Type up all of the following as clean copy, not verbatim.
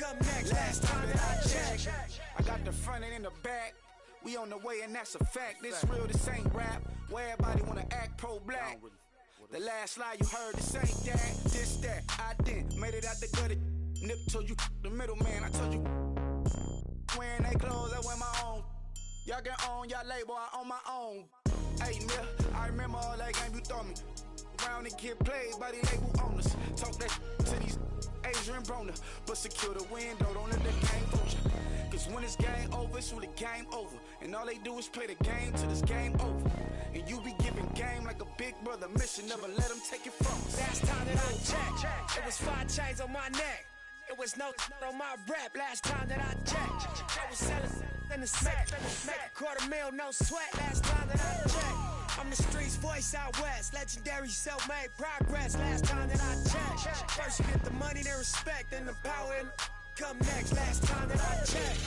come next. Last time that I checked. I got the front and in the back. We on the way and that's a fact. This real, this ain't rap. Where everybody wanna act pro-black. The last lie you heard, this ain't that. This, that, I didn't. Made it out the gutter. Nip told you the middleman. I told you wearing they clothes, I wear my own. Y'all can own y'all label, I own my own. Hey, Mill, I remember all that game you throw me. Round and get played by the label owners. Talk that to these Adrian Broner. But secure the window, don't let the game fool you. Cause when it's game over, it's really game over. And all they do is play the game till it's game over. And you be giving game like a big brother mission. Never let them take it from us. Last time that I checked, it was 5 chains on my neck. It was no on my rap. Last time that I checked, I was selling in the smack. $250,000, no sweat. Last time that I checked, I'm the streets voice out west. Legendary self-made progress. Last time that I checked, first you get the money, then respect, then the power and come next. Last time that I checked.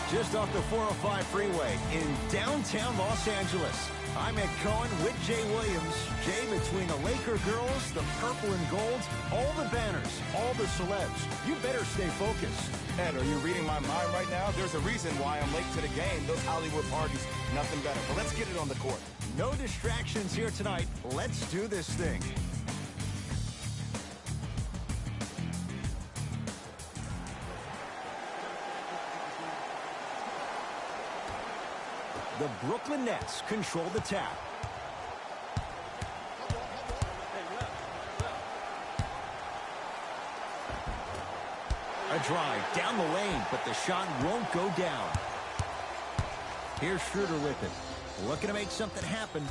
Just off the 405 freeway in downtown Los Angeles. I'm Ed Cohen with Jay Williams. Jay, between the Laker girls, the purple and gold, all the banners, all the celebs, you better stay focused. Ed, are you reading my mind right now? There's a reason why I'm late to the game. Those Hollywood parties, nothing better. But let's get it on the court. No distractions here tonight. Let's do this thing. The Brooklyn Nets control the tap. A drive down the lane, but the shot won't go down. Here's Schroeder with it. Looking to make something happen.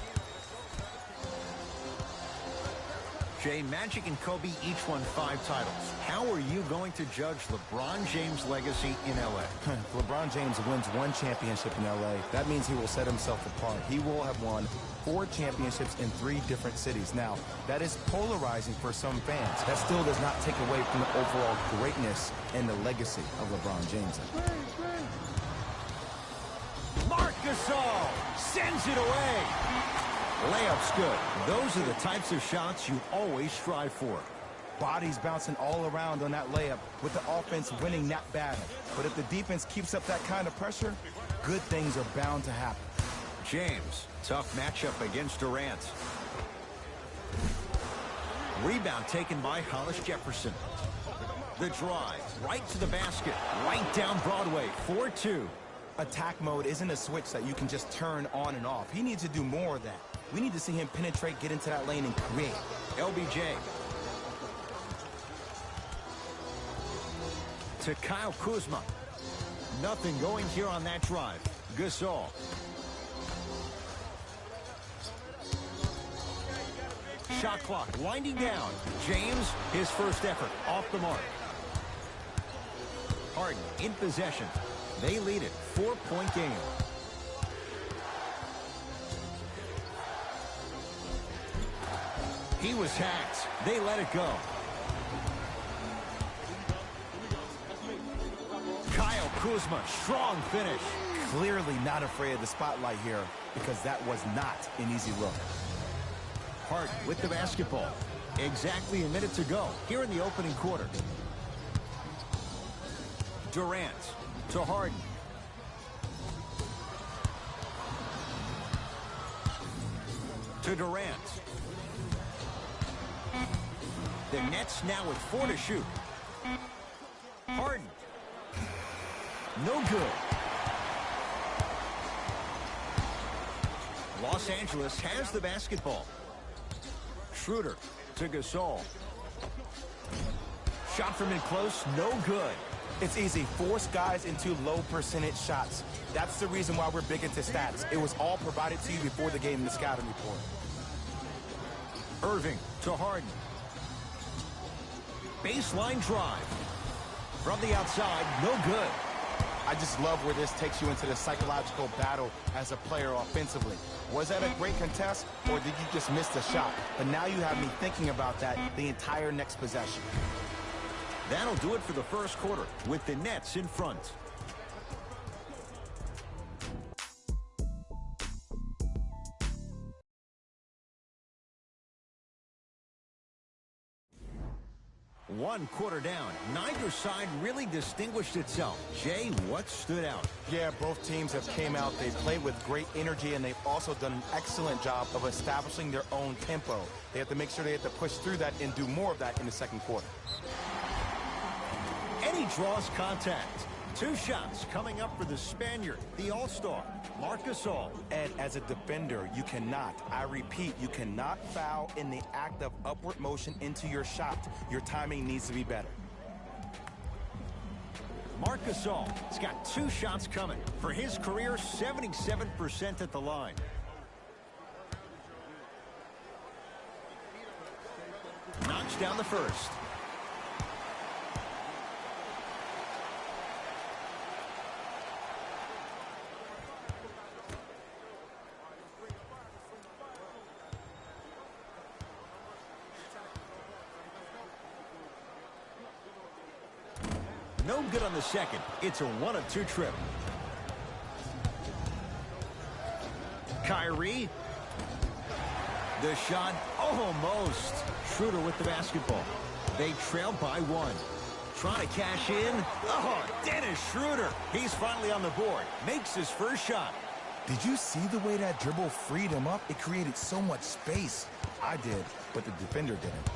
Jay, Magic and Kobe each won 5 titles. How are you going to judge LeBron James' legacy in L.A.? If LeBron James wins 1 championship in L.A., that means he will set himself apart. He will have won 4 championships in 3 different cities. Now, that is polarizing for some fans. That still does not take away from the overall greatness and the legacy of LeBron James. Marc Gasol sends it away. Layup's good. Those are the types of shots you always strive for. Bodies bouncing all around on that layup with the offense winning that battle. But if the defense keeps up that kind of pressure, good things are bound to happen. James, tough matchup against Durant. Rebound taken by Hollis Jefferson. The drive, right to the basket, right down Broadway, 4-2. Attack mode isn't a switch that you can just turn on and off. He needs to do more of that. We need to see him penetrate, get into that lane, and create. LBJ. To Kyle Kuzma. Nothing going here on that drive. Gasol. Shot clock winding down. James, his first effort, off the mark. Harden in possession. They lead it, 4-point game. He was hacked. They let it go. Kyle Kuzma, strong finish. Clearly not afraid of the spotlight here because that was not an easy look. Harden with the basketball. Exactly a minute to go here in the opening quarter. Durant to Harden. To Durant. The Nets now with 4 to shoot. Harden. No good. Los Angeles has the basketball. Schroeder to Gasol. Shot from in close, no good. It's easy. Force guys into low percentage shots. That's the reason why we're big into stats. It was all provided to you before the game in the scouting report. Irving to Harden. Baseline drive. From the outside, no good. I just love where this takes you into the psychological battle as a player offensively. Was that a great contest, or did you just miss the shot? But now you have me thinking about that the entire next possession. That'll do it for the first quarter with the Nets in front. One quarter down. Neither side really distinguished itself. Jay, what stood out? Yeah, both teams have came out. They played with great energy, and they've also done an excellent job of establishing their own tempo. They have to make sure they have to push through that and do more of that in the second quarter. And he draws contact. Two shots coming up for the Spaniard, the All-Star, Marc Gasol. And as a defender, you cannot, I repeat, you cannot foul in the act of upward motion into your shot. Your timing needs to be better. Marc Gasol has got two shots coming. For his career, 77% at the line. Knocks down the first. No good on the second. It's a 1-of-2 trip. Kyrie. The shot almost. Schroeder with the basketball. They trail by one. Trying to cash in. Oh, Dennis Schroeder. He's finally on the board. Makes his first shot. Did you see the way that dribble freed him up? It created so much space. I did, but the defender didn't.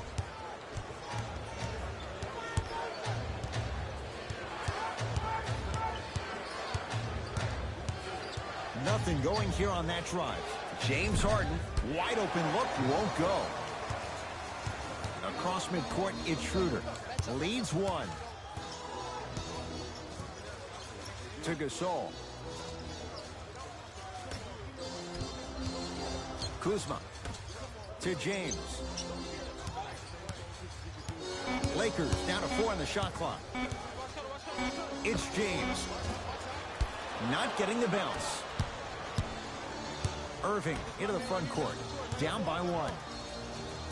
Nothing going here on that drive. James Harden, wide open look, won't go. Across midcourt, it's Schroeder. Leads one. To Gasol. Kuzma. To James. Lakers down to 4 on the shot clock. It's James. Not getting the bounce. Irving into the front court. Down by one.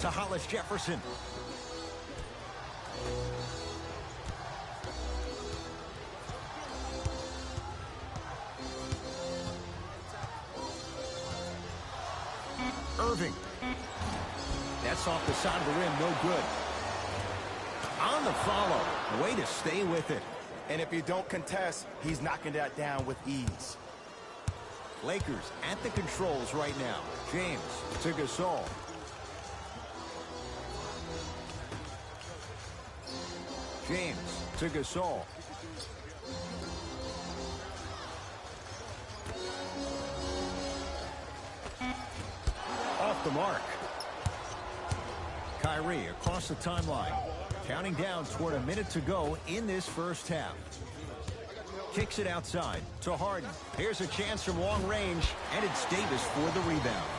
To Hollis Jefferson. Irving. That's off the side of the rim. No good. On the follow. Way to stay with it. And if you don't contest, he's knocking that down with ease. Lakers at the controls right now. James to Gasol. James to Gasol. Off the mark. Kyrie across the timeline. Counting down toward a minute to go in this first half. Kicks it outside to Harden. Here's a chance from long range, and it's Davis for the rebound.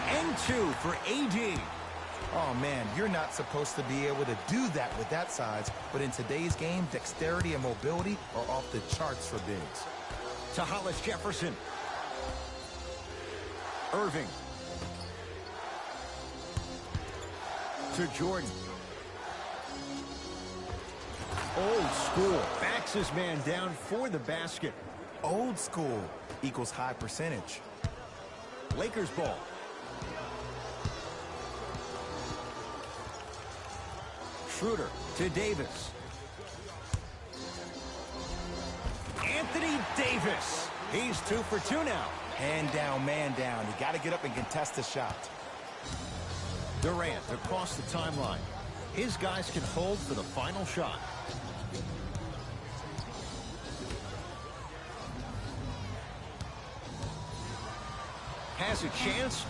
And two for AD. Oh, man, you're not supposed to be able to do that with that size, but in today's game, dexterity and mobility are off the charts for bigs. To Hollis Jefferson. Irving. To Jordan. Old school. Backs his man down for the basket. Old school equals high percentage. Lakers ball. Schroeder to Davis. Anthony Davis. He's 2 for 2 now. Hand down, man down. You got to get up and contest the shot. Durant across the timeline. His guys can hold for the final shot. Has a chance.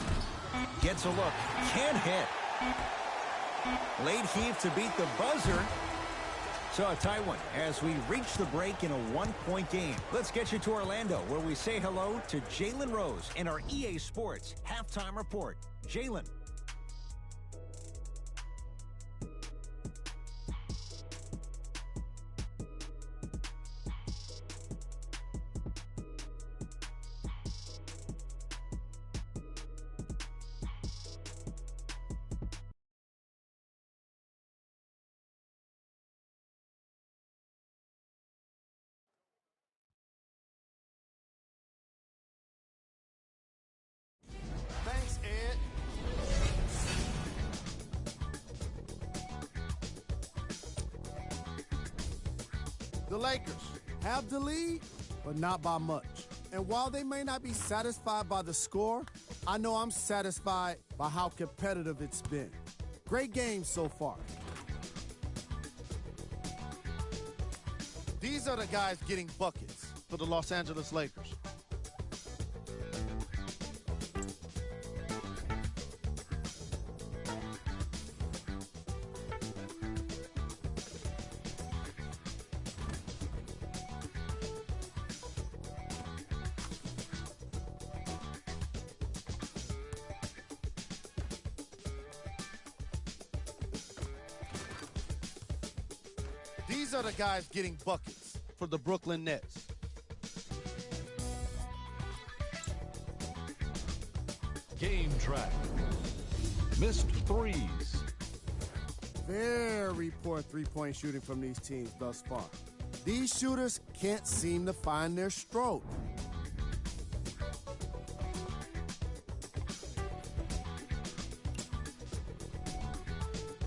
Gets a look. Can't hit. Late heave to beat the buzzer. So a tight one as we reach the break in a 1-point game. Let's get you to Orlando, where we say hello to Jalen Rose in our EA Sports Halftime Report. Jalen. The Lakers have the lead, but not by much. And while they may not be satisfied by the score, I know I'm satisfied by how competitive it's been. Great game so far. These are the guys getting buckets for the Los Angeles Lakers. These are the guys getting buckets for the Brooklyn Nets. Game track. Missed threes. Very poor three-point shooting from these teams thus far. These shooters can't seem to find their stroke.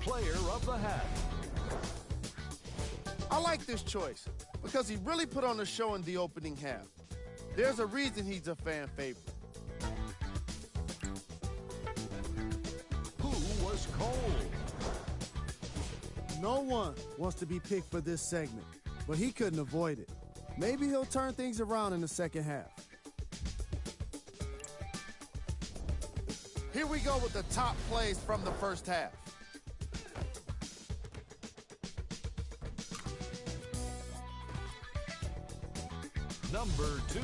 Player of the half. I like this choice because he really put on a show in the opening half. There's a reason he's a fan favorite. Who was cold? No one wants to be picked for this segment, but he couldn't avoid it. Maybe he'll turn things around in the second half. Here we go with the top plays from the first half. Number 2.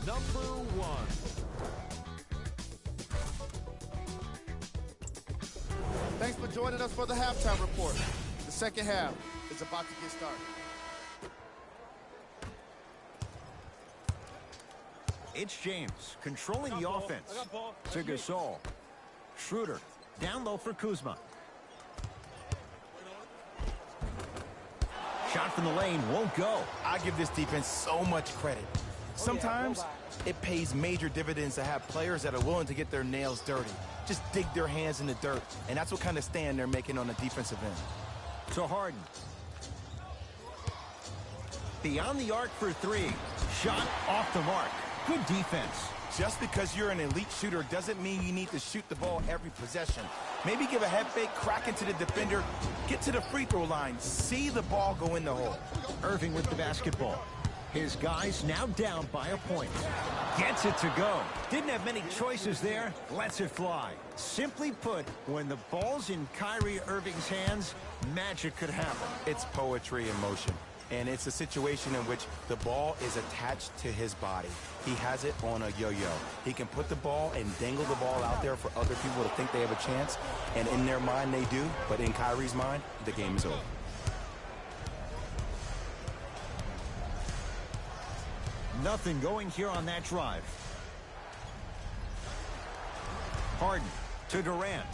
Number 1. Thanks for joining us for the halftime report. The second half is about to get started. It's James controlling the offense. To Gasol. Schroeder down low for Kuzma. Shot from the lane won't go. I give this defense so much credit. Sometimes it pays major dividends to have players that are willing to get their nails dirty. Just dig their hands in the dirt. And that's what kind of stand they're making on the defensive end. To Harden. Beyond the arc for three. Shot off the mark. Good defense. Just because you're an elite shooter doesn't mean you need to shoot the ball every possession. Maybe give a head fake, crack into the defender, get to the free throw line, see the ball go in the hole. Irving with the basketball. His guys now down by a point. Gets it to go. Didn't have many choices there. Lets it fly. Simply put, when the ball's in Kyrie Irving's hands, magic could happen. It's poetry in motion. And it's a situation in which the ball is attached to his body. He has it on a yo-yo. He can put the ball and dangle the ball out there for other people to think they have a chance. And in their mind, they do. But in Kyrie's mind, the game is over. Nothing going here on that drive. Harden to Durant.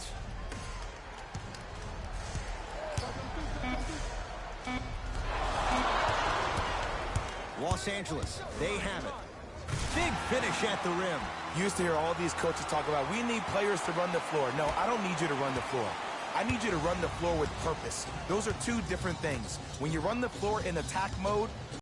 Los Angeles, they have it. Big finish at the rim. You used to hear all these coaches talk about, we need players to run the floor. No, I don't need you to run the floor. I need you to run the floor with purpose. Those are two different things. When you run the floor in attack mode,